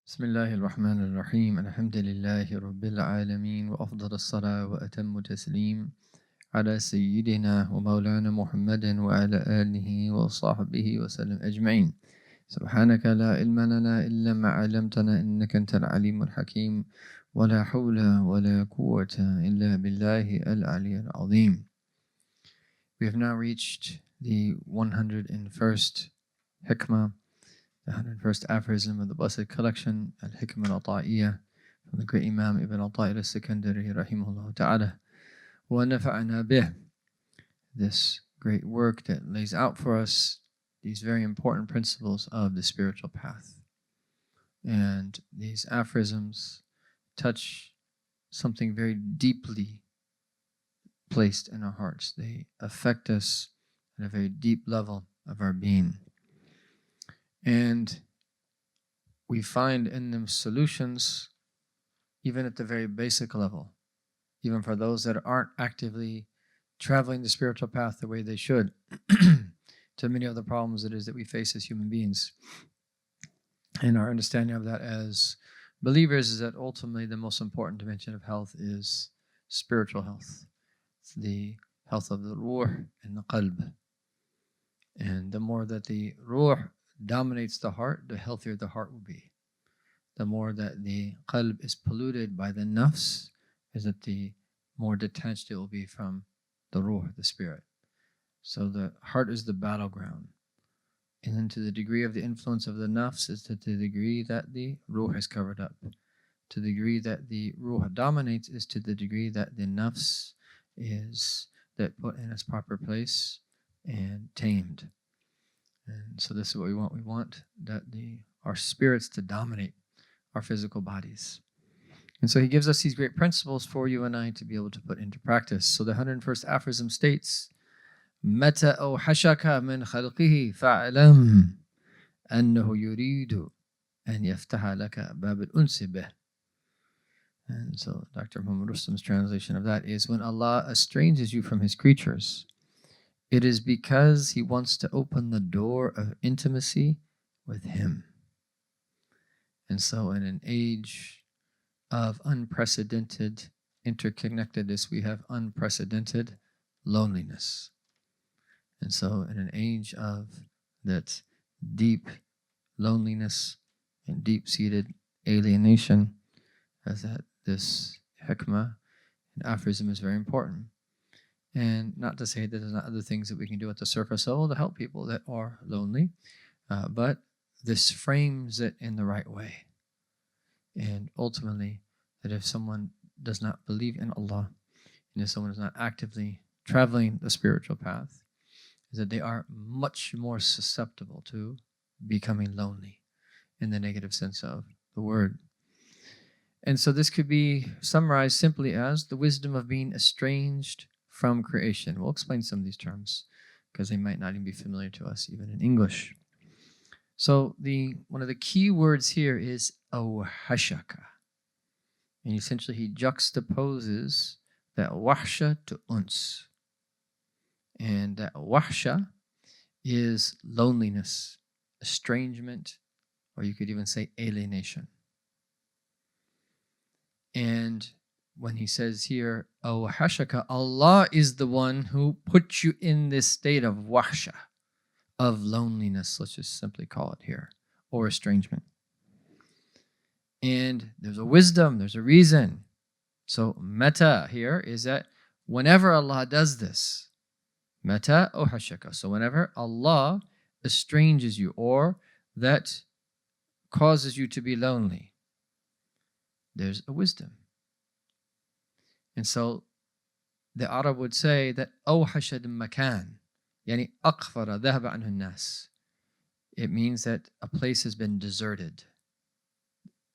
بسم الله الرحمن الرحيم الحمد لله رب العالمين وأفضل الصلاة وأتم التسليم على سيدنا ومولانا محمد وعلى آله وصحبه وسلم أجمعين. سبحانك لا علم لنا إلا ما علمتنا إنك أنت العليم الحكيم ولا حول ولا قوة إلا بالله العلي العظيم. We have now reached the 101st Hikma, the 101st aphorism of the Blessed Collection, Al-Hikma al-Ta'iyya, from the great Imam Ibn al-Ta'ir al-Sikandari, rahimahullah ta'ala, wa nafa'ana bih. This great work that lays out for us these very important principles of the spiritual path. And these aphorisms touch something very deeply placed in our hearts. They affect us at a very deep level of our being. And we find in them solutions even at the very basic level, even for those that aren't actively traveling the spiritual path the way they should, to many of the problems it is that we face as human beings. And our understanding of that as believers is that ultimately the most important dimension of health is spiritual health. It's the health of the ruh and the qalb. And the more that the ruh dominates the heart, the healthier the heart will be. The more that the qalb is polluted by the nafs, is that the more detached it will be from the ruh, the spirit. So the heart is the battleground. And then to the degree of the influence of the nafs is to the degree that the ruh is covered up. To the degree that the ruh dominates is to the degree that the nafs is that put in its proper place and tamed. And so this is what we want. We want that our spirits to dominate our physical bodies. And so he gives us these great principles for you and I to be able to put into practice. So the 101st aphorism states, متى أوحشك من خلقه فاعلم أنه يريد أن يفتح لك باب الأنس به. And so Dr. Muhammad Rustam's translation of that is, when Allah estranges you from his creatures, it is because he wants to open the door of intimacy with him. And so in an age of unprecedented interconnectedness, we have unprecedented loneliness. And so in an age of that deep loneliness and deep-seated alienation, as that this hikmah and aphorism is very important. And not to say that there's not other things that we can do at the surface level to help people that are lonely, but this frames it in the right way. And ultimately, that if someone does not believe in Allah, and if someone is not actively traveling the spiritual path, is that they are much more susceptible to becoming lonely in the negative sense of the word. And so this could be summarized simply as the wisdom of being estranged from creation. We'll explain some of these terms because they might not even be familiar to us, even in English. So one of the key words here is awhashaka. And essentially he juxtaposes that wahsha to uns. And that wahsha is loneliness, estrangement, or you could even say alienation. And when he says here, awhashaka, Allah is the one who puts you in this state of wahsha, of loneliness, let's just simply call it here, or estrangement. And there's a wisdom, there's a reason. So meta here is that whenever Allah does this, meta awhashaka, so whenever Allah estranges you or that causes you to be lonely, there's a wisdom. And so the Arab would say that awhashad makan, yani aqfara dhahaba anhu nas. It means that a place has been deserted.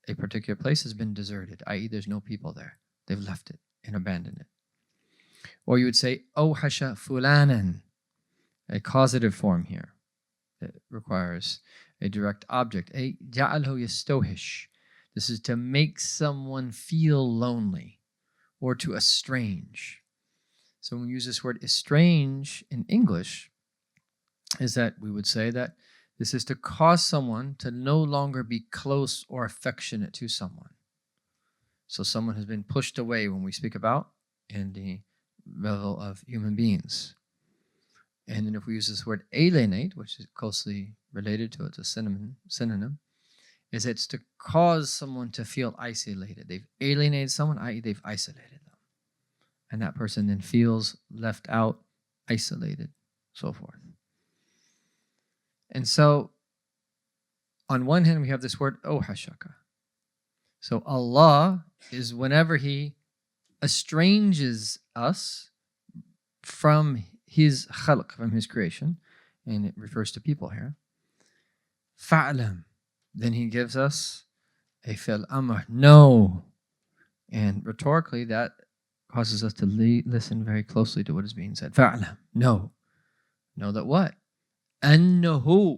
A particular place has been deserted, i.e. there's no people there. They've left it and abandoned it. Or you would say awhasha fulanan, a causative form here. It requires a direct object. A ja'alhu yastawhish. This is to make someone feel lonely or to estrange. So when we use this word estrange in English, is that we would say that This is to cause someone to no longer be close or affectionate to someone. So someone has been pushed away when we speak about in the level of human beings. And then if we use this word alienate, which is closely related to it, it's a synonym, is it's to cause someone to feel isolated. They've alienated someone, i.e. they've isolated them. And that person then feels left out, isolated, so forth. And so, on one hand, we have this word, ohashaka. So Allah is whenever He estranges us from His khalq, from His creation, and it refers to people here, fa'lam, then He gives us a fil amr, no. And rhetorically, that causes us to listen very closely to what is being said. Fa'lam, no. Know that what? Annahu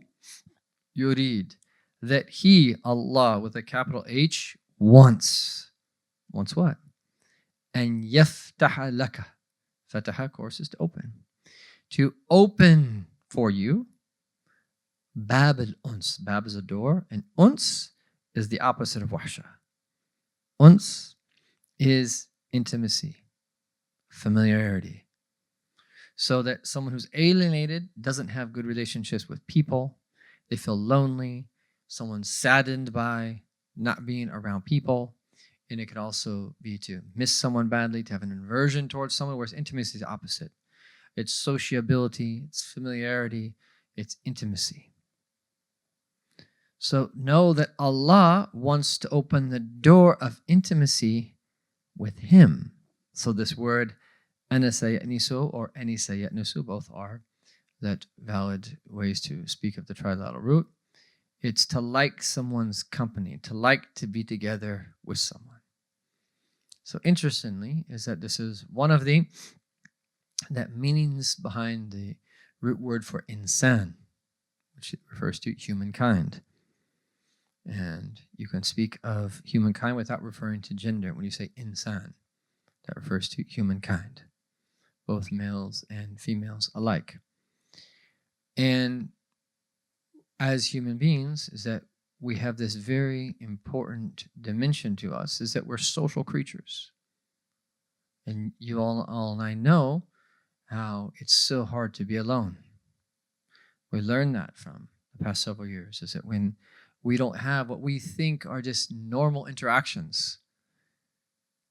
yurid, that He, Allah, with a capital H, wants. Wants what? And yaftaha laka. Fataha, of course, is to open. To open for you bab al-uns. Bab is a door, and uns is the opposite of wahsha. Uns is intimacy, familiarity. So that someone who's alienated doesn't have good relationships with people. They feel lonely. Someone's saddened by not being around people. And it could also be to miss someone badly, to have an aversion towards someone, whereas intimacy is the opposite. It's sociability, it's familiarity, it's intimacy. So know that Allah wants to open the door of intimacy with Him. So this word, ana sayatnisu or ani sayatnisu, both are that valid ways to speak of the trilateral root. It's to like someone's company, to like to be together with someone. So interestingly, is that this is one of the meanings behind the root word for insan, which refers to humankind. And you can speak of humankind without referring to gender. When you say insan, that refers to humankind, both males and females alike. And as human beings, is that we have this very important dimension to us, is that we're social creatures. And you all and I know how it's so hard to be alone. We learned that from the past several years, is that when we don't have what we think are just normal interactions,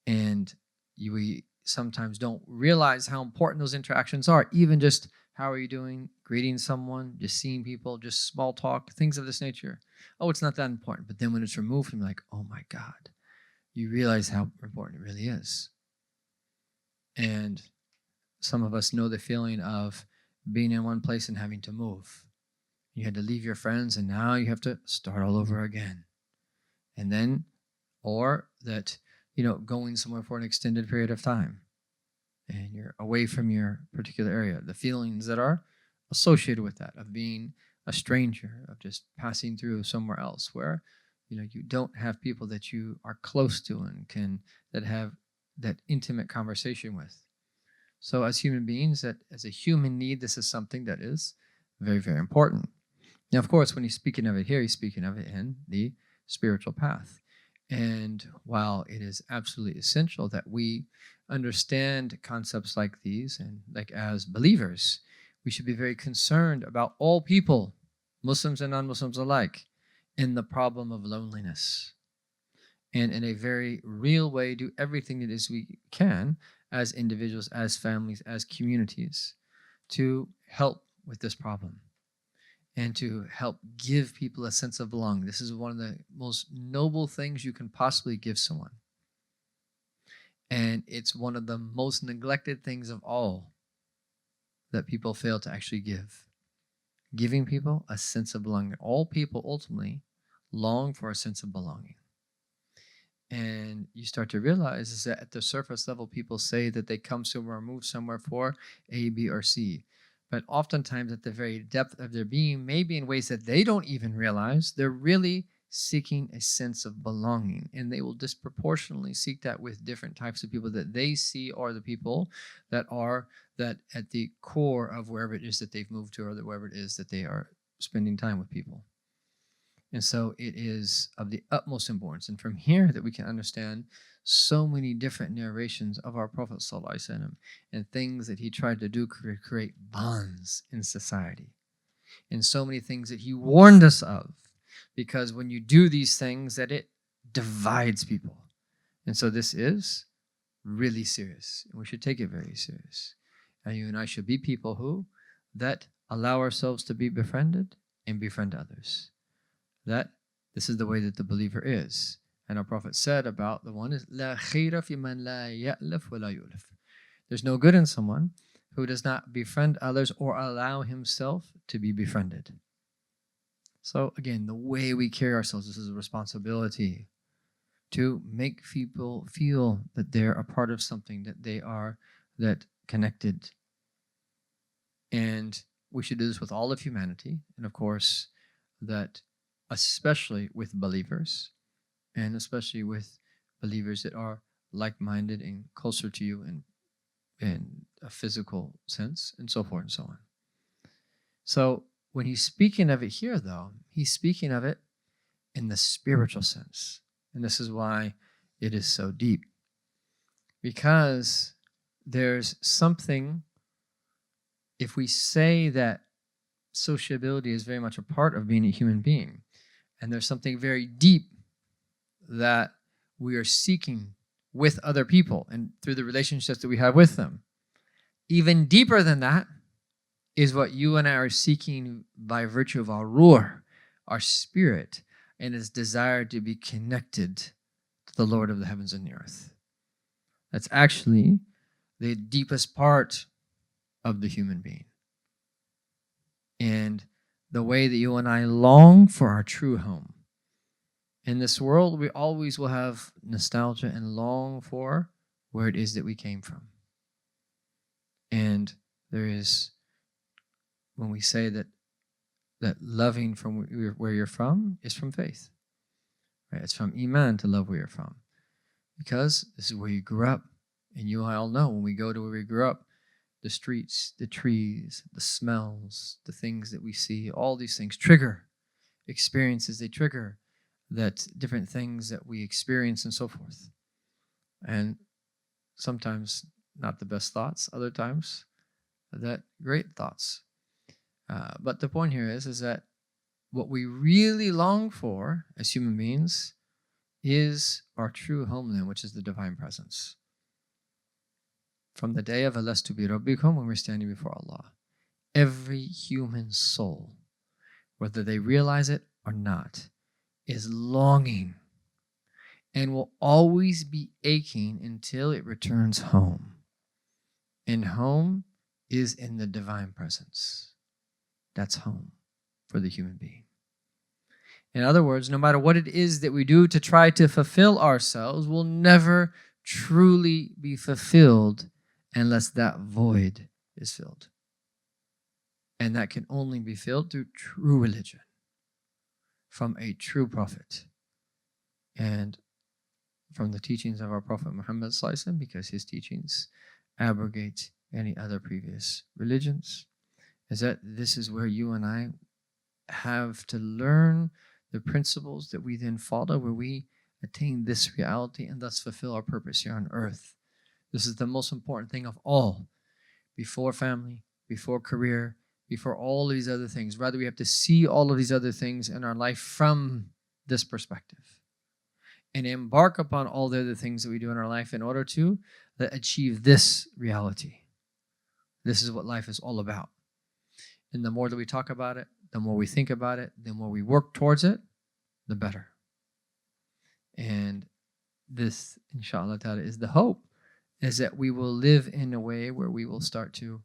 and we sometimes don't realize how important those interactions are, even just how are you doing, greeting someone, just seeing people, just small talk, things of this nature. Oh, it's not that important. But then when it's removed from, like, oh my God, you realize how important it really is. And some of us know the feeling of being in one place and having to move. You had to leave your friends and now you have to start all over again. And then, or that, going somewhere for an extended period of time and you're away from your particular area. The feelings that are associated with that, of being a stranger, of just passing through somewhere else where, you don't have people that you are close to and that have that intimate conversation with. So as human beings, that as a human need, this is something that is very, very important. Now, of course, when he's speaking of it here, he's speaking of it in the spiritual path. And while it is absolutely essential that we understand concepts like these, and like as believers, we should be very concerned about all people, Muslims and non-Muslims alike, in the problem of loneliness. And in a very real way, do everything that is we can as individuals, as families, as communities, to help with this problem and to help give people a sense of belonging. This is one of the most noble things you can possibly give someone. And it's one of the most neglected things of all that people fail to actually give. Giving people a sense of belonging. All people ultimately long for a sense of belonging. And you start to realize is that at the surface level, people say that they come somewhere or move somewhere for A, B, or C. But oftentimes at the very depth of their being, maybe in ways that they don't even realize, they're really seeking a sense of belonging. And they will disproportionately seek that with different types of people that they see are the people that are that at the core of wherever it is that they've moved to or wherever it is that they are spending time with people. And so it is of the utmost importance. And from here that we can understand so many different narrations of our Prophet ﷺ and things that he tried to do to create bonds in society. And so many things that he warned us of. Because when you do these things, that it divides people. And so this is really serious. And we should take it very serious. And you and I should be people who that allow ourselves to be befriended and befriend others. That this is the way that the believer is. And our Prophet said about the one is La khayra fi man la ya'laf wa la yulaf. There's no good in someone who does not befriend others or allow himself to be befriended. So again, the way we carry ourselves, this is a responsibility to make people feel that they're a part of something, that they are that connected. And we should do this with all of humanity. And of course, that especially with believers, and especially with believers that are like-minded and closer to you in a physical sense, and so forth and so on. So when he's speaking of it here, though, he's speaking of it in the spiritual sense. And this is why it is so deep. Because there's something, if we say that sociability is very much a part of being a human being, and there's something very deep that we are seeking with other people and through the relationships that we have with them. Even deeper than that is what you and I are seeking by virtue of our ruh, our spirit, and its desire to be connected to the Lord of the heavens and the earth. That's actually the deepest part of the human being. And the way that you and I long for our true home. In this world, we always will have nostalgia and long for where it is that we came from. And there is, when we say that loving from where you're from is from faith. Right? It's from Iman to love where you're from. Because this is where you grew up. And you and I all know when we go to where we grew up, the streets, the trees, the smells, the things that we see, all these things trigger experiences. They trigger that different things that we experience and so forth. And sometimes not the best thoughts, other times that great thoughts. But the point here is that what we really long for as human beings is our true homeland, which is the divine presence. From the day of Alastu bi Rabbikum, when we're standing before Allah, every human soul, whether they realize it or not, is longing and will always be aching until it returns home. And home is in the divine presence. That's home for the human being. In other words, no matter what it is that we do to try to fulfill ourselves, we'll never truly be fulfilled unless that void is filled. And that can only be filled through true religion from a true prophet and from the teachings of our Prophet Muhammad ﷺ, because his teachings abrogate any other previous religions. Is that this is where you and I have to learn the principles that we then follow, where we attain this reality and thus fulfill our purpose here on earth. This is the most important thing of all. Before family, before career, before all of these other things. Rather, we have to see all of these other things in our life from this perspective and embark upon all the other things that we do in our life in order to achieve this reality. This is what life is all about. And the more that we talk about it, the more we think about it, the more we work towards it, the better. And this, inshallah ta'ala, is the hope, is that we will live in a way where we will start to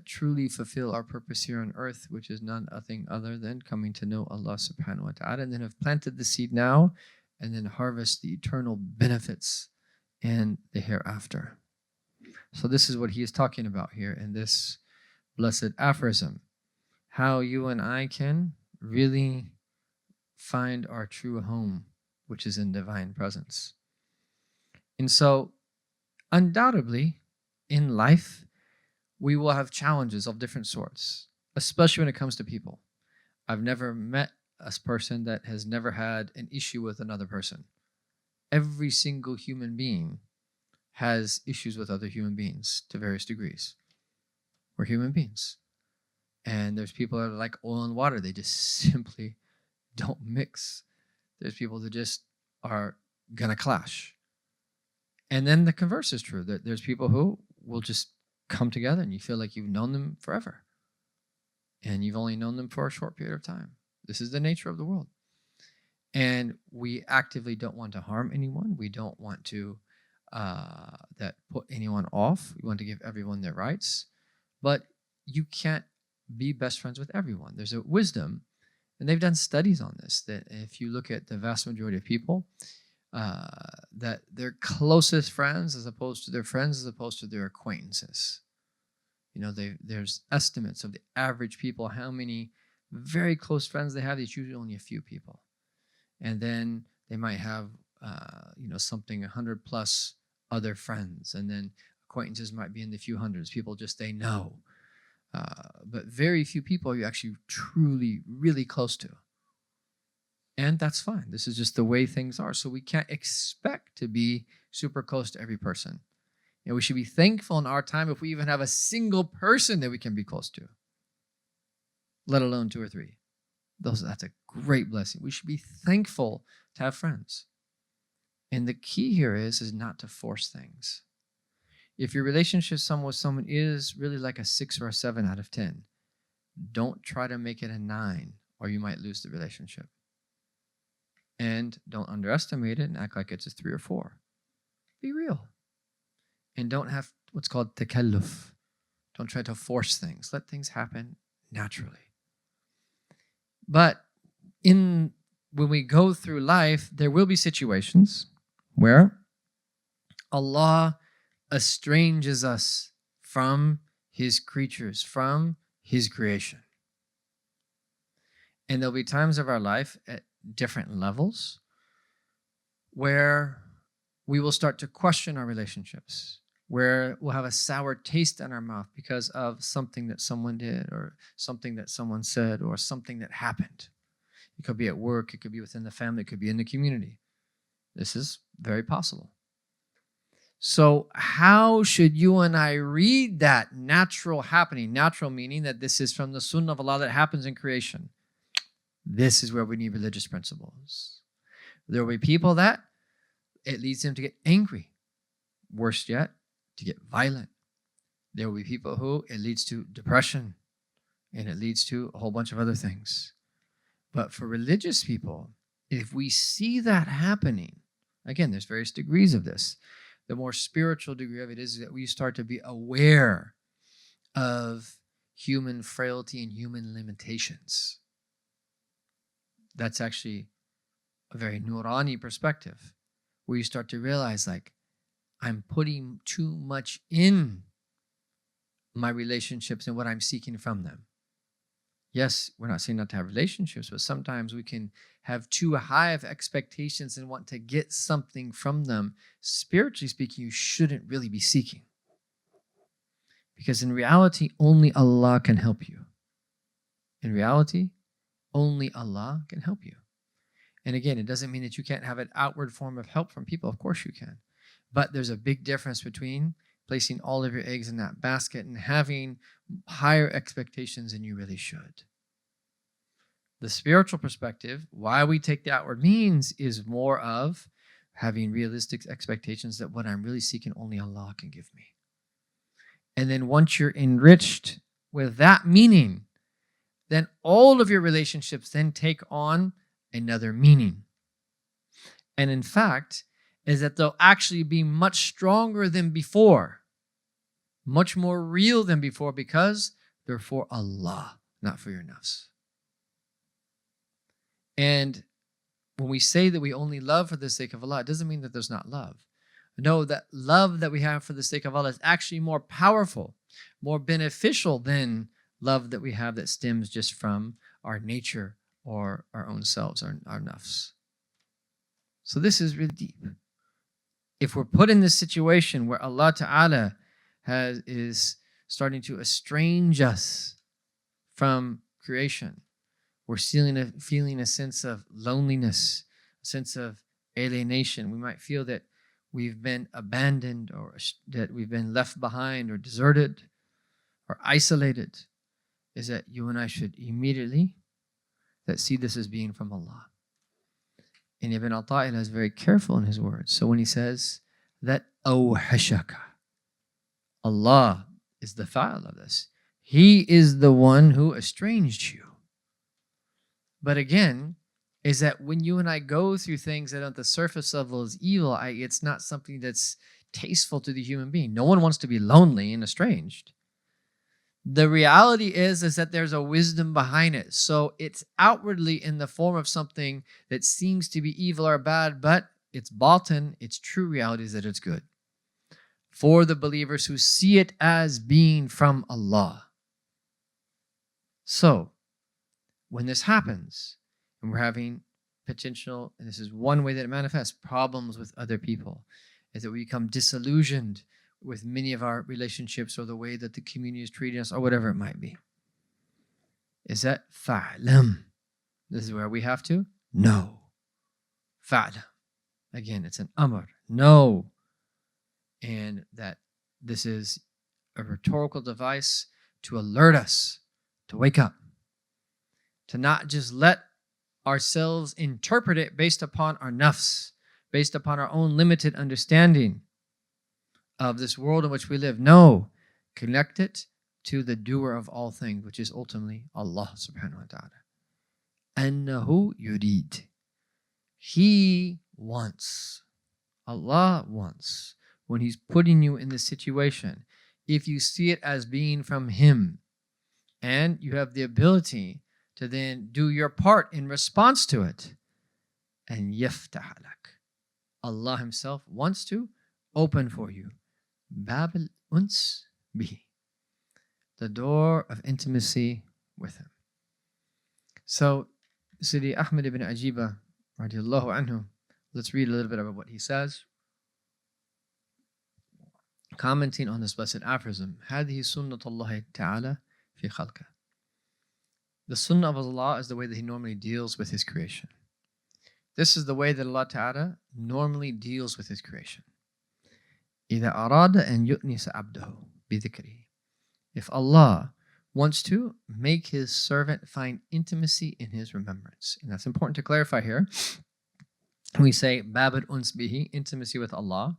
truly fulfill our purpose here on earth, which is nothing other than coming to know Allah subhanahu wa ta'ala, and then have planted the seed now, and then harvest the eternal benefits in the hereafter. So this is what he is talking about here in this blessed aphorism. How you and I can really find our true home, which is in divine presence. And so, undoubtedly, in life, we will have challenges of different sorts, especially when it comes to people. I've never met a person that has never had an issue with another person. Every single human being has issues with other human beings to various degrees. We're human beings. And there's people that are like oil and water. They just simply don't mix. There's people that just are going to clash. And then the converse is true. There's people who will just come together and you feel like you've known them forever. And you've only known them for a short period of time. This is the nature of the world. And we actively don't want to harm anyone. We don't want to that put anyone off. We want to give everyone their rights. But you can't be best friends with everyone. There's a wisdom, and they've done studies on this, that if you look at the vast majority of people, that their closest friends as opposed to their friends as opposed to their acquaintances. You know, there's estimates of the average people, how many very close friends they have. It's usually only a few people. And then they might have, something 100 plus other friends. And then acquaintances might be in the few hundreds, people just they know. But very few people you actually truly, really close to. And that's fine. This is just the way things are. So we can't expect to be super close to every person. And we should be thankful in our time if we even have a single person that we can be close to, let alone 2 or 3. That's a great blessing. We should be thankful to have friends. And the key here is not to force things. If your relationship with someone is really like a 6 or a 7 out of 10, don't try to make it a 9 or you might lose the relationship. And don't underestimate it and act like it's a 3 or 4. Be real. And don't have what's called takalluf. Don't try to force things. Let things happen naturally. But when we go through life, there will be situations where Allah estranges us from His creatures, from His creation. And there'll be times of our life at different levels where we will start to question our relationships, where we'll have a sour taste in our mouth because of something that someone did or something that someone said or something that happened. It could be at work, it could be within the family, it could be in the community. This is very possible. So how should you and I read that natural happening? Natural meaning that this is from the sunnah of Allah that happens in creation. This is where we need religious principles. There will be people that it leads them to get angry. Worse yet, to get violent. There will be people who it leads to depression and it leads to a whole bunch of other things. But for religious people, if we see that happening, again, there's various degrees of this. The more spiritual degree of it is that we start to be aware of human frailty and human limitations. That's actually a very Nurani perspective, where you start to realize, like, I'm putting too much in my relationships and what I'm seeking from them. Yes, we're not saying not to have relationships, but sometimes we can have too high of expectations and want to get something from them. Spiritually speaking, you shouldn't really be seeking. Because in reality, only Allah can help you. In reality, only Allah can help you. And again, it doesn't mean that you can't have an outward form of help from people. Of course you can. But there's a big difference between placing all of your eggs in that basket and having higher expectations than you really should. The spiritual perspective, why we take the outward means, is more of having realistic expectations that what I'm really seeking, only Allah can give me. And then once you're enriched with that meaning, then all of your relationships then take on another meaning. And in fact, is that they'll actually be much stronger than before, much more real than before, because they're for Allah, not for your nafs. And when we say that we only love for the sake of Allah, it doesn't mean that there's not love. No, that love that we have for the sake of Allah is actually more powerful, more beneficial than love that we have that stems just from our nature or our own selves, our nafs. So this is really deep. If we're put in this situation where Allah Ta'ala is starting to estrange us from creation, We're feeling a sense of loneliness, a sense of alienation. We might feel that we've been abandoned or that we've been left behind or deserted or isolated. Is that you and I should immediately see this as being from Allah. And Ibn Atta'illah is very careful in his words. So when he says that awhashaka, Allah is the fa'il of this. He is the one who estranged you. But again, is that when you and I go through things that on the surface level is evil, it's not something that's tasteful to the human being. No one wants to be lonely and estranged. The reality is that there's a wisdom behind it. So it's outwardly in the form of something that seems to be evil or bad, but it's batin, its true reality is that it's good. For the believers who see it as being from Allah. So, when this happens, and we're having potential, and this is one way that it manifests, problems with other people, is that we become disillusioned with many of our relationships or the way that the community is treating us or whatever it might be. Is that fa'lam? This is where we have to know. Fa'lam. Again, it's an amr. Know. And that this is a rhetorical device to alert us to wake up. To not just let ourselves interpret it based upon our nafs, based upon our own limited understanding of this world in which we live. No, connect it to the doer of all things, which is ultimately Allah subhanahu wa ta'ala. Annahu yurid. He wants. Allah wants. When He's putting you in this situation, if you see it as being from Him, and you have the ability to then do your part in response to it, and yaftah lak. Allah Himself wants to open for you Bab al-Uns bihi, the door of intimacy with Him. So, Sidi Ahmed ibn Ajiba, radiallahu anhu, let's read a little bit about what he says. Commenting on this blessed aphorism, هذه سنة الله تعالى في خلقه. The sunnah of Allah is the way that He normally deals with His creation. This is the way that Allah Ta'ala normally deals with His creation. إذا أراد أن يؤنس عبده بذكره. If Allah wants to make His servant find intimacy in His remembrance. And that's important to clarify here. We say Bab al-Uns bihi, intimacy with Allah.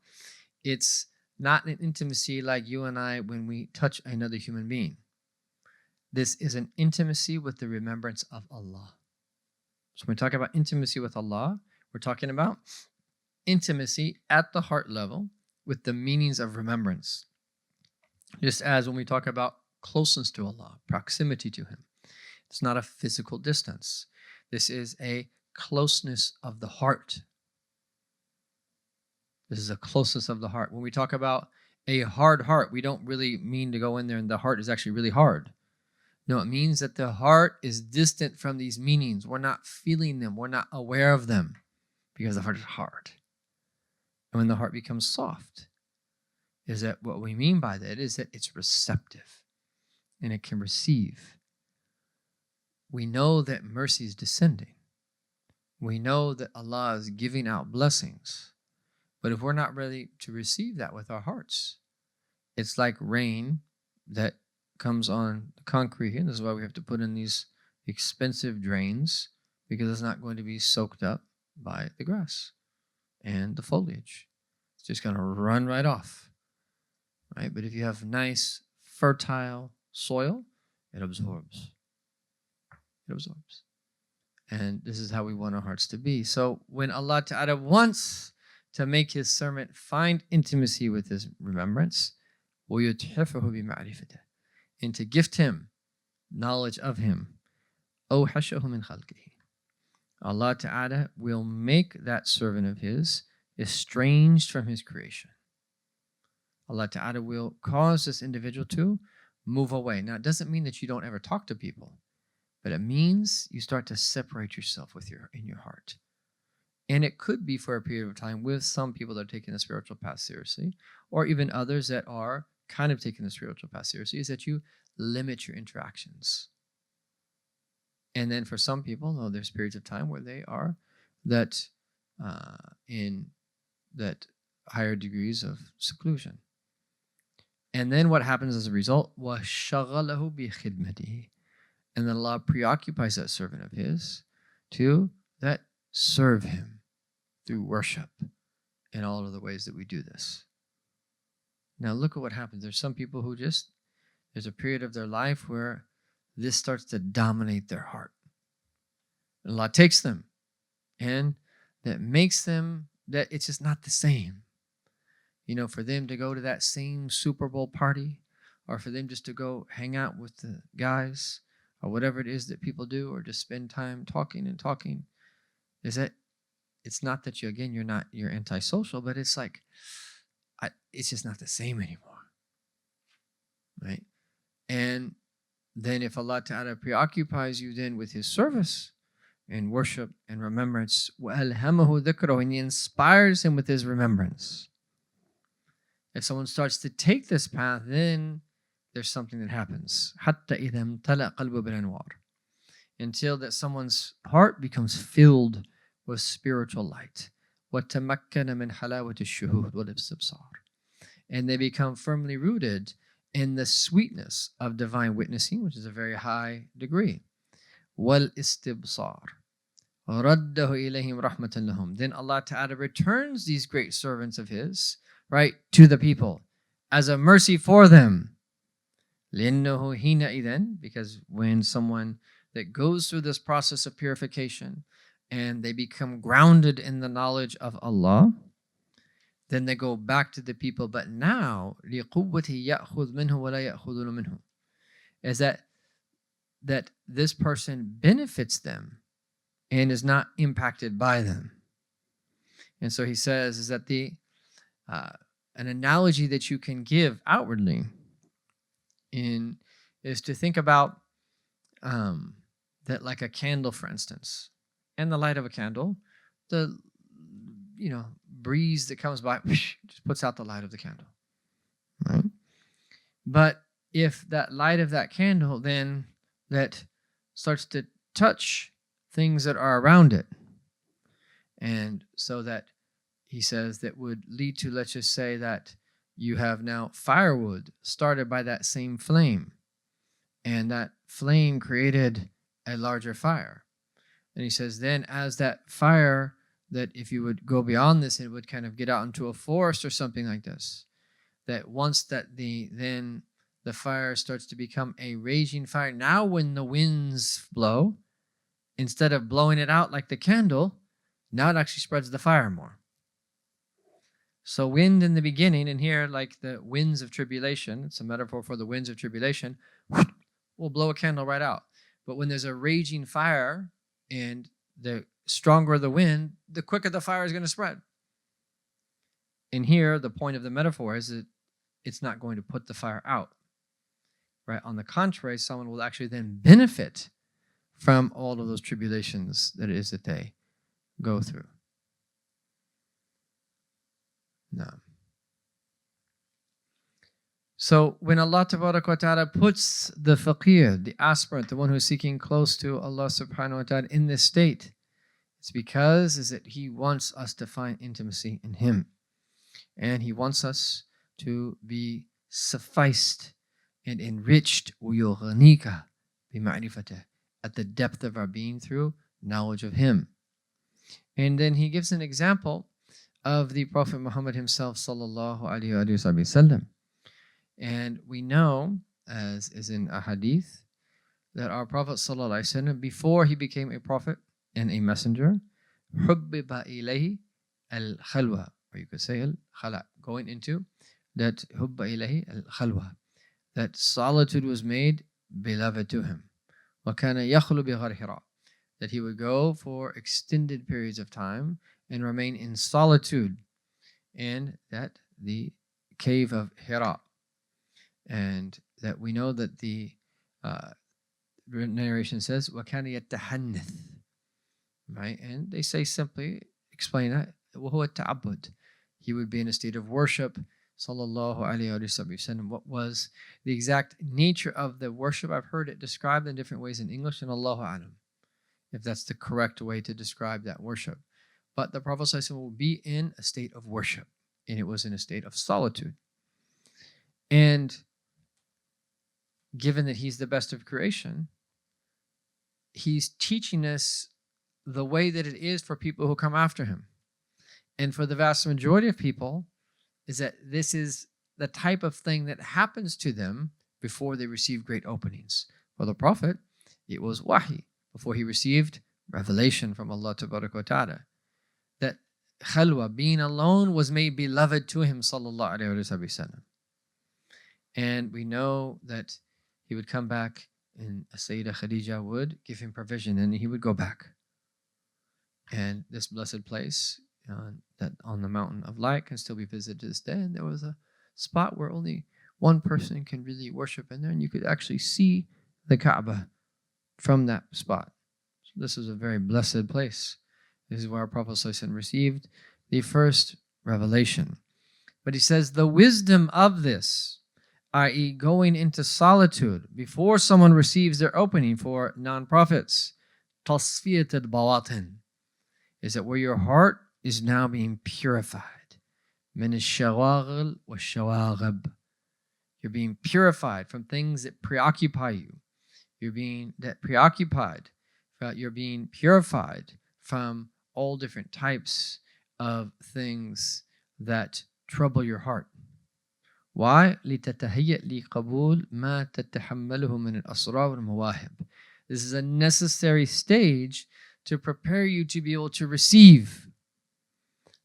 It's not an intimacy like you and I when we touch another human being. This is an intimacy with the remembrance of Allah. So when we talk about intimacy with Allah, we're talking about intimacy at the heart level with the meanings of remembrance. Just as when we talk about closeness to Allah, proximity to Him. It's not a physical distance. This is a closeness of the heart. This is a closeness of the heart. When we talk about a hard heart, we don't really mean to go in there and the heart is actually really hard. No, it means that the heart is distant from these meanings. We're not feeling them. We're not aware of them because the heart is hard. And when the heart becomes soft, is that what we mean by that is that it's receptive and it can receive. We know that mercy is descending. We know that Allah is giving out blessings. But if we're not ready to receive that with our hearts, it's like rain that comes on the concrete here. This is why we have to put in these expensive drains, because it's not going to be soaked up by the grass and the foliage. It's just going to run right off, right? But if you have nice, fertile soil, it absorbs. It absorbs. And this is how we want our hearts to be. So when Allah Ta'ala wants to make His servant find intimacy with His remembrance, وَيُتْحِفَهُ بِمَعْرِفَتِهِ, and to gift him knowledge of Him, أَوْحَشَهُ مِنْ خَلْقِهِ, Allah Ta'ala will make that servant of His estranged from His creation. Allah Ta'ala will cause this individual to move away. Now, it doesn't mean that you don't ever talk to people, but it means you start to separate yourself in your heart. And it could be for a period of time with some people that are taking the spiritual path seriously, or even others that are kind of taking the spiritual path seriously, is that you limit your interactions. And then for some people, no, there's periods of time where they are that in that higher degrees of seclusion. And then what happens as a result? وَشَغَلَهُ بِخِدْمَتِهِ. And then Allah preoccupies that servant of His to that serve Him through worship in all of the ways that we do this. Now look at what happens. There's some people who just, there's a period of their life where this starts to dominate their heart. And Allah takes them and that makes them, that it's just not the same. You know, for them to go to that same Super Bowl party, or for them just to go hang out with the guys, or whatever it is that people do, or just spend time talking, is that it's not that you're antisocial, but it's like, it's just not the same anymore, right? And then if Allah Ta'ala preoccupies you then with His service and worship and remembrance, وَأَلْهَمَهُ ذِكْرَهُ, and He inspires him with His remembrance. If someone starts to take this path, then there's something that happens. حَتَّى إِذَا امْتَلَأَ قَلْبُ بِالْأَنْوَارِ, until that someone's heart becomes filled with spiritual light. وَتَمَكَّنَ مِنْ حَلَاوَةِ الشُّهُودِ وَالْإِبْصِبْصَارِ, and they become firmly rooted in the sweetness of divine witnessing, which is a very high degree. وَالْإِسْتِبْصَارِ رَدَّهُ إِلَيْهِمْ رَحْمَةً لَهُمْ, then Allah Ta'ala returns these great servants of His, right, to the people as a mercy for them. لِأَنَّهُ حِينَئِذٍ, because when someone that goes through this process of purification and they become grounded in the knowledge of Allah, then they go back to the people. But now, لِقُوَّةِ يَأْخُذْ مِنْهُ وَلَا يَأْخُذُونَ مِنْهُ, is that this person benefits them and is not impacted by them. And so he says is that an analogy that you can give outwardly is to think about that like a candle, for instance, and the light of a candle, the breeze that comes by just puts out the light of the candle, right? But if that light of that candle then that starts to touch things that are around it, and so that he says that would lead to, let's just say that you have now firewood started by that same flame, and that flame created a larger fire. And he says then as that fire, that if you would go beyond this, it would kind of get out into a forest or something like this, that once that the fire starts to become a raging fire, now when the winds blow, instead of blowing it out like the candle, now it actually spreads the fire more. So wind in the beginning, and here like the winds of tribulation, it's a metaphor for the winds of tribulation, will blow a candle right out. But when there's a raging fire, and the stronger the wind, the quicker the fire is going to spread. And here, the point of the metaphor is that it's not going to put the fire out. Right? On the contrary, someone will actually then benefit from all of those tribulations that it is that they go through. Now, so when Allah Ta'ala puts the faqir, the aspirant, the one who is seeking close to Allah Subhanahu wa Ta'ala in this state, it's because is that He wants us to find intimacy in Him. And He wants us to be sufficed and enriched وَيُغْنِيكَ بِمَعْرِفَتِهِ, at the depth of our being through knowledge of Him. And then He gives an example of the Prophet Muhammad himself, sallallahu alaihi wasallam. And we know, as is in a hadith, that our Prophet sallallahu alaihi wasallam, before he became a prophet and a messenger, حُبِّبَ إِلَيْهِ الْخَلْوَةِ, or you could say al-khala, going into that حُبَّ إِلَيْهِ الْخَلْوَةِ, that solitude was made beloved to him. وَكَانَ يَخْلُ بِغَارِ حِرَاء, that he would go for extended periods of time and remain in solitude in the cave of Hira. And that we know that the narration says, وَكَانَ يَتَّحَنِّث, right? And they say simply, explain that, وَهُوَ التَّعَبُّد, he would be in a state of worship, sallallahu alayhi wa sallam. What was the exact nature of the worship? I've heard it described in different ways in English, and Allahu alam. if that's the correct way to describe that worship. But the Prophet ﷺ will be in a state of worship, and it was in a state of solitude. And given that he's the best of creation, he's teaching us the way that it is for people who come after him. And for the vast majority of people, is that this is the type of thing that happens to them before they receive great openings. For the Prophet, it was wahi, before he received revelation from Allah Ta'ala. That khalwa, being alone, was made beloved to him, sallallahu alayhi wa sallam. And we know that he would come back, and Sayyidah Khadija would give him provision, and he would go back. And this blessed place that on the mountain of light can still be visited to this day. And there was a spot where only one person can really worship in there, and you could actually see the Kaaba from that spot. So this is a very blessed place. This is where our Prophet ﷺ received the first revelation. But he says the wisdom of this, i.e. going into solitude before someone receives their opening for non-prophets, tasfiyat al-bawatin, is that where your heart is now being purified. Min ash-shawaghil wa shawaghib. You're being purified from things that preoccupy you. You're being preoccupied. You're being purified from all different types of things that trouble your heart. Why? لِتَتَهَيَّأْ لِقَبُولِ مَا تَتَحَمَّلُهُ مِنَ الْأَسْرَارِ وَالْمَوَاهِبِ. This is a necessary stage to prepare you to be able to receive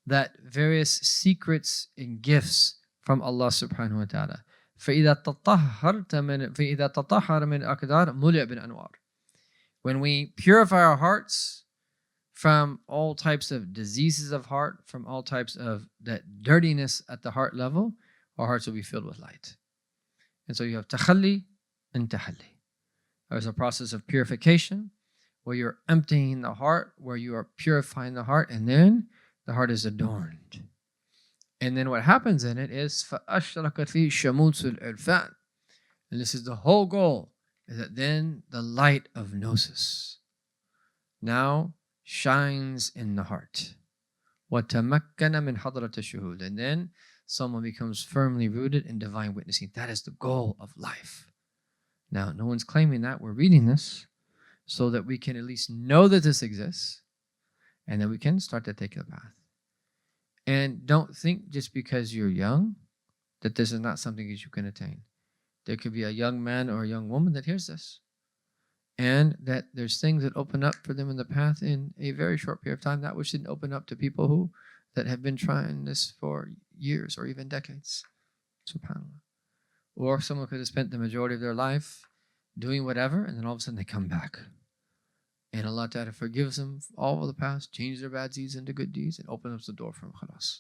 that various secrets and gifts from Allah subhanahu wa ta'ala. فَإِذَا تَطَهَّرْتَ مِنْ أَقْدَارٍ مُلِئَ بِالْأَنْوَارِ. When we purify our hearts from all types of diseases of heart, from all types of that dirtiness at the heart level, our hearts will be filled with light. And so you have takhalli and tahalli. There's a process of purification where you're emptying the heart, where you are purifying the heart, and then the heart is adorned. And then what happens in it is فَأَشْرَكَتْ فِيهِ شَمُوسُ الْإِرْفَانِ. And this is the whole goal, is that then the light of gnosis now shines in the heart. وَتَمَكَّنَ مِنْ حَضْرَةِ الشُّهُودِ. And then someone becomes firmly rooted in divine witnessing. That is the goal of life. Now, no one's claiming that. We're reading this so that we can at least know that this exists, and then we can start to take the path. And don't think just because you're young that this is not something that you can attain. There could be a young man or a young woman that hears this, and that there's things that open up for them in the path in a very short period of time, that which didn't open up to people that have been trying this for years or even decades. SubhanAllah. Or someone could have spent the majority of their life doing whatever, and then all of a sudden they come back. And Allah Ta'ala forgives them all of the past, changes their bad deeds into good deeds, and opens up the door for them. Khalas.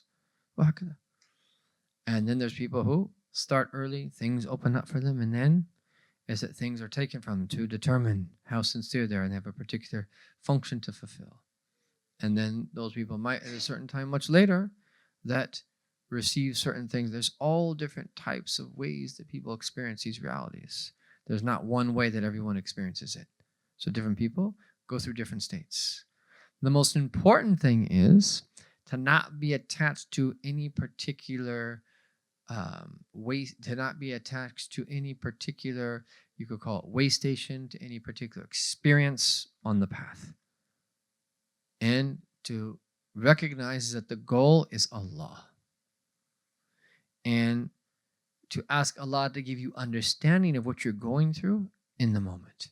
And then there's people who start early, things open up for them, and then is that things are taken from them to determine how sincere they are, and they have a particular function to fulfill. And then those people might, at a certain time, much later, that receive certain things. There's all different types of ways that people experience these realities. There's not one way that everyone experiences it. So different people go through different states. The most important thing is to not be attached to any particular way, to not be attached to any particular, you could call it way station, to any particular experience on the path. And to recognize that the goal is Allah. And to ask Allah to give you understanding of what you're going through in the moment.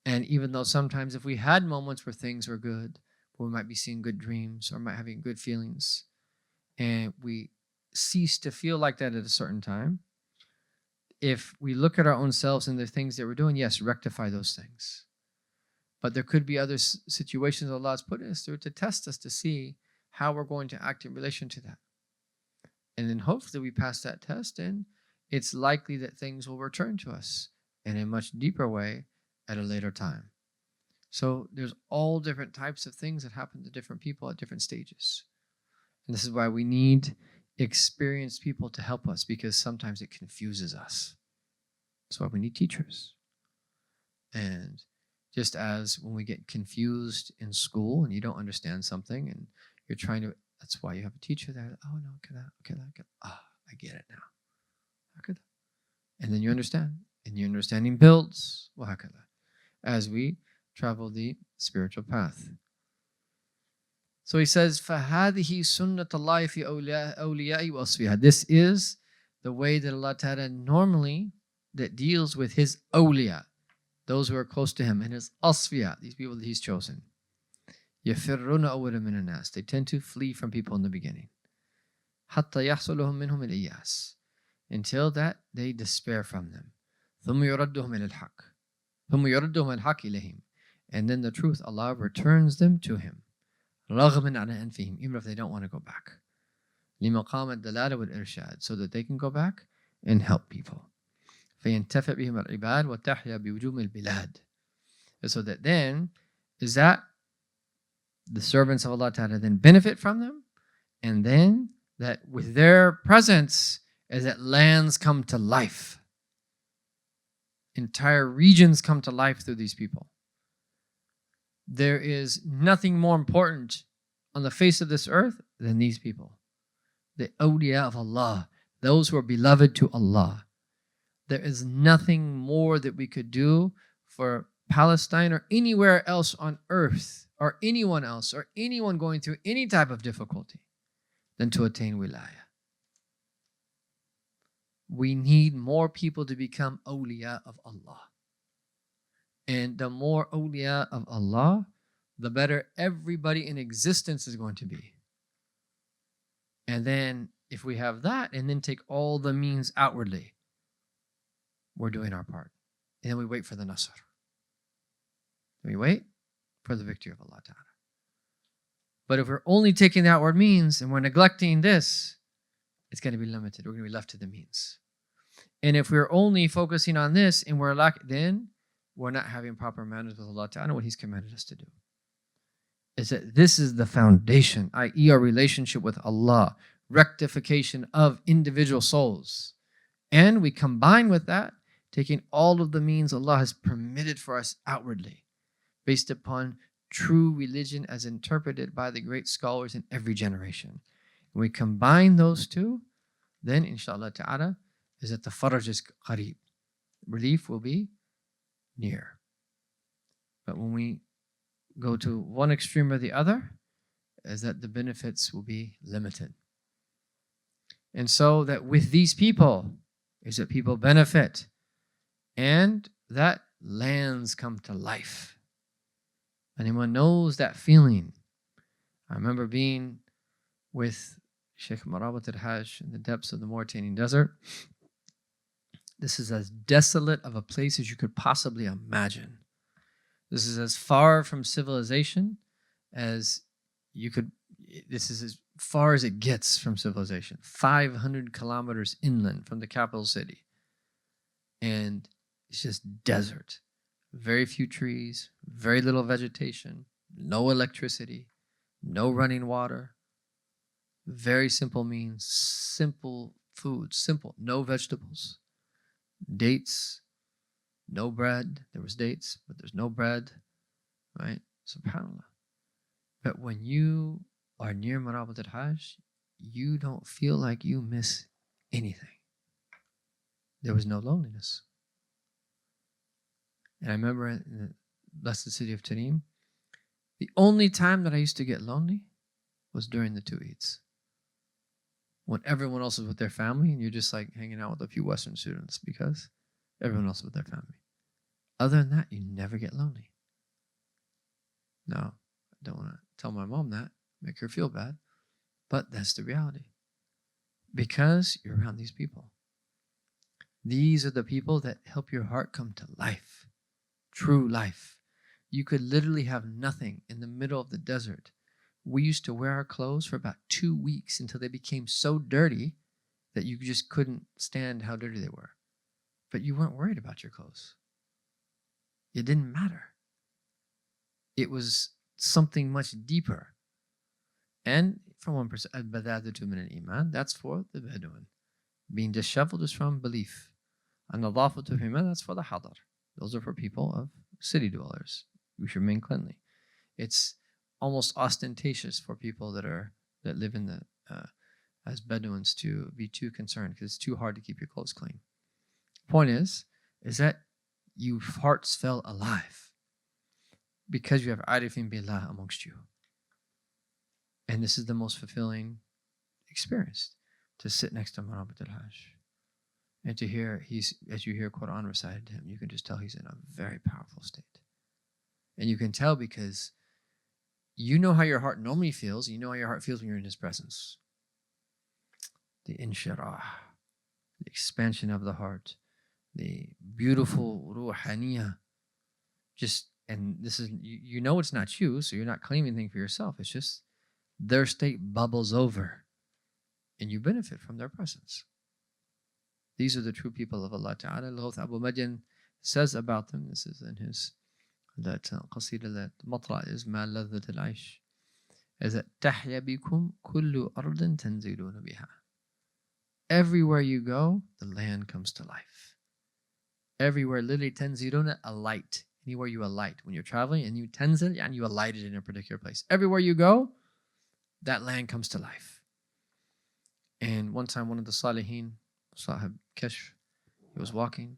And even though sometimes if we had moments where things were good, where we might be seeing good dreams or might having good feelings, and we cease to feel like that at a certain time, if we look at our own selves and the things that we're doing, yes, rectify those things. But there could be other situations Allah has put us through to test us to see how we're going to act in relation to that. And then hopefully we pass that test, and it's likely that things will return to us in a much deeper way at a later time. So there's all different types of things that happen to different people at different stages. And this is why we need experienced people to help us, because sometimes it confuses us. That's why we need teachers. And Just as when we get confused in school and you don't understand something and you're trying to, that's why you have a teacher there. Oh no, okay, I get it now. Okay. And then you understand. And your understanding builds. As we travel the spiritual path. So he says, فَهَذِهِ سُنَّةَ اللَّهِ فِي أَوْلِيَاءِ وَأَصْفِيهَا. This is the way that Allah Ta'ala normally that deals with his awliya, those who are close to him, and his asfiya, these people that he's chosen. يَفِرُّونَ أَوَّلًا مِنَ النَّاسِ. They tend to flee from people in the beginning. حَتَّى يَحْصُلُ لَهُم مِّنْهُمُ الْإِيَاسِ. Until that they despair from them. ثُمَّ يُرَدُّهُمْ إِلَى الْحَقِّ. ثُمَّ يُرَدُّهُمْ الْحَقِّ إِلَيْهِمْ. And then the truth, Allah returns them to him. رَغْبًا عَلَى أَنفِهِمْ. Even if they don't want to go back. لِمَقَامَ الدَّلَالَ وَالْإِرْشَادِ. So that they can go back and help people. فَيَنْتَفِعْ بِهِمَ الْعِبَادِ وَتَحْيَا بِوُجُومِ الْبِلَادِ. So that then, is that the servants of Allah Ta'ala then benefit from them, and then that with their presence is that lands come to life. Entire regions come to life through these people. There is nothing more important on the face of this earth than these people. The awliya of Allah, those who are beloved to Allah. There is nothing more that we could do for Palestine or anywhere else on earth, or anyone else, or anyone going through any type of difficulty, than to attain wilayah. We need more people to become awliya of Allah. And the more awliya of Allah, the better everybody in existence is going to be. And then if we have that and then take all the means outwardly, we're doing our part. And then we wait for the nasr. We wait for the victory of Allah Ta'ala. But if we're only taking the outward means and we're neglecting this, it's going to be limited. We're going to be left to the means. And if we're only focusing on this and we're then we're not having proper manners with Allah Ta'ala, what He's commanded us to do. Is that this is the foundation, i.e. our relationship with Allah, rectification of individual souls. And we combine with that, taking all of the means Allah has permitted for us outwardly, based upon true religion as interpreted by the great scholars in every generation. When we combine those two, then inshallah ta'ala, is that the faraj is qareeb. Relief will be near. But when we go to one extreme or the other, is that the benefits will be limited. And so that with these people, is that people benefit and that lands come to life. Anyone knows that feeling? I remember being with Sheikh Marabat al-Hajj in the depths of the Mauritanian desert. This is as desolate of a place as you could possibly imagine. This is as far from civilization as you could. This is as far as it gets from civilization. 500 kilometers inland from the capital city. And it's just desert. Very few trees, very little vegetation, no electricity, no running water. Very simple means, simple food, simple, no vegetables. Dates, no bread. There was dates, but there's no bread, right? SubhanAllah. But when you are near Marabat al-Hajj, you don't feel like you miss anything. There was no loneliness. And I remember in the blessed city of Tarim, the only time that I used to get lonely was during the 2 Eids. When everyone else is with their family and you're just like hanging out with a few Western students because everyone else is with their family. Other than that, you never get lonely. No, I don't want to tell my mom that, make her feel bad, but that's the reality. Because you're around these people. These are the people that help your heart come to life, true life. You could literally have nothing in the middle of the desert. We used to wear our clothes for about 2 weeks until they became so dirty that you just couldn't stand how dirty they were. But you weren't worried about your clothes. It didn't matter. It was something much deeper. And from one person, al-badadatu min al-iman, that's for the Bedouin. Being disheveled is from belief. And al-nadafatu min, that's for the hadar. Those are for people of city dwellers. We should remain cleanly. It's almost ostentatious for people that live in the as Bedouins to be too concerned because it's too hard to keep your clothes clean. Point is that you hearts felt alive because you have arifin billah amongst you. And this is the most fulfilling experience, to sit next to Marabat al-Hajj and to hear, as you hear Quran recited to him, you can just tell he's in a very powerful state. And you can tell because you know how your heart normally feels. You know how your heart feels when you're in his presence. The inshirah, the expansion of the heart, the beautiful ruhaniyah. And this is, you know it's not you, so you're not claiming anything for yourself. It's just their state bubbles over and you benefit from their presence. These are the true people of Allah Ta'ala. Al-Ghawth Abu Madyan says about them, this is in his qasida that Matla is Ma ladhat al-aish, is that tahya bikum kullu ardin tanziluna biha. Everywhere you go, the land comes to life. Everywhere, literally tanziluna, alight. Anywhere you alight. When you're traveling and you tanzil, and you alighted in a particular place. Everywhere you go, that land comes to life. And one time, one of the Salihin, Sahib Kashf, he was walking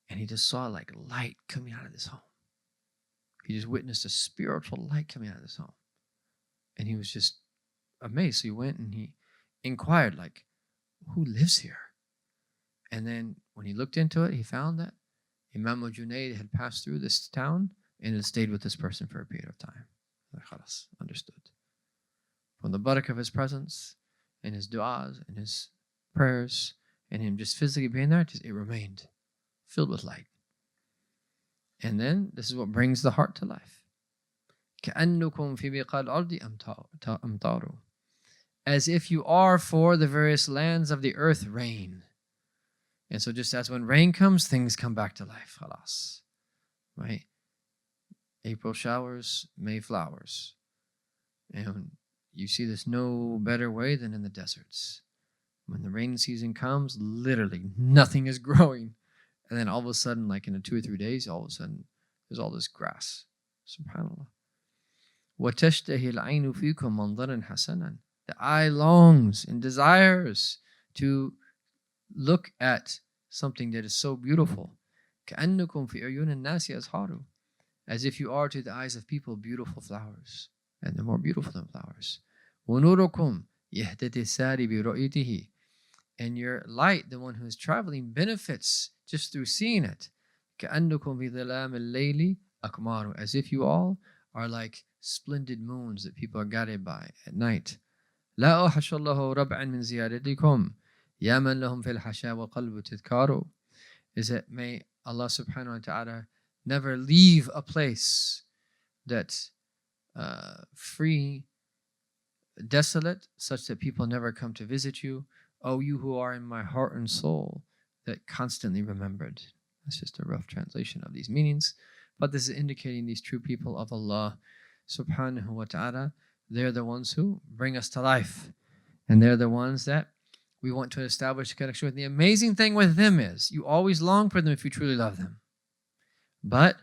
and he just saw like light coming out of this home. He just witnessed a spiritual light coming out of this home. And he was just amazed. So he went and he inquired, like, who lives here? And then when he looked into it, he found that Imam Junaid had passed through this town and had stayed with this person for a period of time. Like, khalas, understood. From the barakah of his presence and his du'as and his prayers and him just physically being there, it remained filled with light. And then this is what brings the heart to life. كَأَنُّكُمْ فِي بِقَى الْأَرْضِ أَمْطَارُ. As if you are for the various lands of the earth rain. And so just as when rain comes, things come back to life. Khalas. Right? April showers, May flowers. And you see this no better way than in the deserts. When the rain season comes, literally nothing is growing. And then all of a sudden, like in 2 or 3 days, all of a sudden, there's all this grass. SubhanAllah. وَتَشْتَهِ الْعَيْنُ فِيكُمْ مَنْظَرًا حَسَنًا. The eye longs and desires to look at something that is so beautiful. كَأَنُّكُمْ فِي عُيُونِ النَّاسِ أَزْهَارُ. As if you are to the eyes of people beautiful flowers. And they're more beautiful than flowers. وَنُورُكُمْ يَهْتَدِ السَّارِ بِرُؤْيَتِهِ. And your light, the one who is traveling, benefits just through seeing it. كَأَنُّكُمْ فِي ظِلَامِ اللَّيْلِ أَقْمَارُ. As if you all are like splendid moons that people are guided by at night. لَا أَوْحَشَ اللَّهُ رَبْعًا مِنْ زِيَارَتِكُمْ يَا مَنْ لَهُمْ فِي الْحَشَا وَقَلْبُ تِذْكَارُ. Is that may Allah subhanahu wa ta'ala never leave a place that's free, desolate, such that people never come to visit you. Oh, you who are in my heart and soul, that constantly remembered. That's just a rough translation of these meanings. But this is indicating these true people of Allah subhanahu wa ta'ala. They're the ones who bring us to life. And they're the ones that we want to establish a connection with. The amazing thing with them is you always long for them if you truly love them. But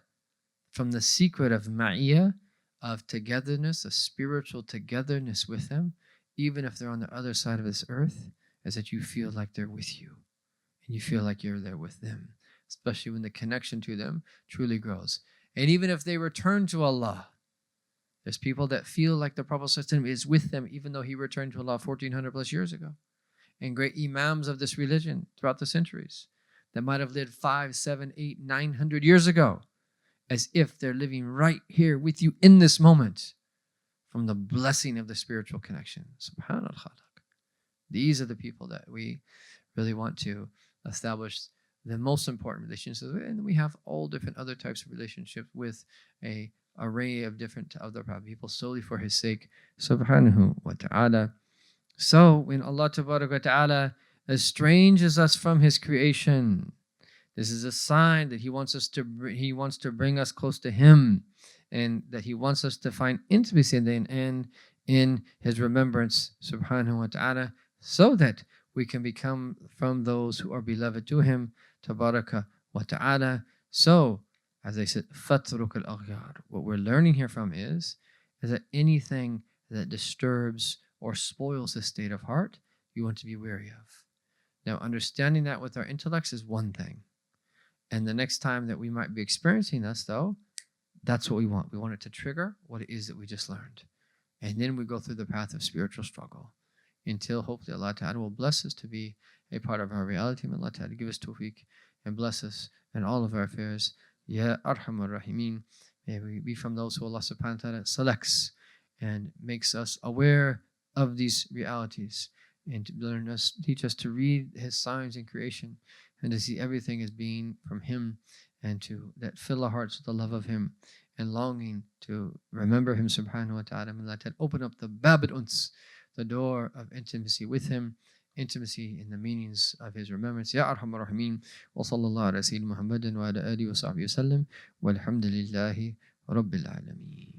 from the secret of ma'iyah, of togetherness, a spiritual togetherness with them, even if they're on the other side of this earth, is that you feel like they're with you. And you feel like you're there with them. Especially when the connection to them truly grows. And even if they return to Allah, there's people that feel like the Prophet ﷺ is with them even though he returned to Allah 1400 plus years ago. And great imams of this religion throughout the centuries that might have lived 5, 7, 8, 900 years ago, as if they're living right here with you in this moment from the blessing of the spiritual connection. Subhanallah. These are the people that we really want to establish the most important relationships with. And we have all different other types of relationships with a array of different other people solely for his sake. Subhanahu wa ta'ala. So when Allah Ta'ala estranges us from his creation, this is a sign that he wants to bring us close to him, and that he wants us to find intimacy and in his remembrance, subhanahu wa ta'ala, so that we can become from those who are beloved to him, tabaraka wa ta'ala. So As they said, فَاتْرُكَ الْأَغْيَارِ. What we're learning here from is that anything that disturbs or spoils the state of heart, you want to be wary of. Now, understanding that with our intellects is one thing. And the next time that we might be experiencing this, though, that's what we want. We want it to trigger what it is that we just learned. And then we go through the path of spiritual struggle until hopefully Allah Ta'ala will bless us to be a part of our reality. May Allah Ta'ala give us tawfiq and bless us in all of our affairs. Ya Arhamar Rahimeen. May we be from those who Allah Subhanahu wa Ta'ala selects and makes us aware of these realities and to teach us to read His signs in creation and to see everything as being from Him and to that fill our hearts with the love of Him and longing to remember Him Subhanahu wa Ta'ala. May Allah Ta'ala open up the bab al-uns, the door of intimacy with Him, intimacy in the meanings of His remembrance. Ya Arhamar Rahimeen. Wa sallallahu ala Sayyidina Muhammadin wa ala alihi wa sahbihi wa sallam. Walhamdulillahi Rabbil Alameen.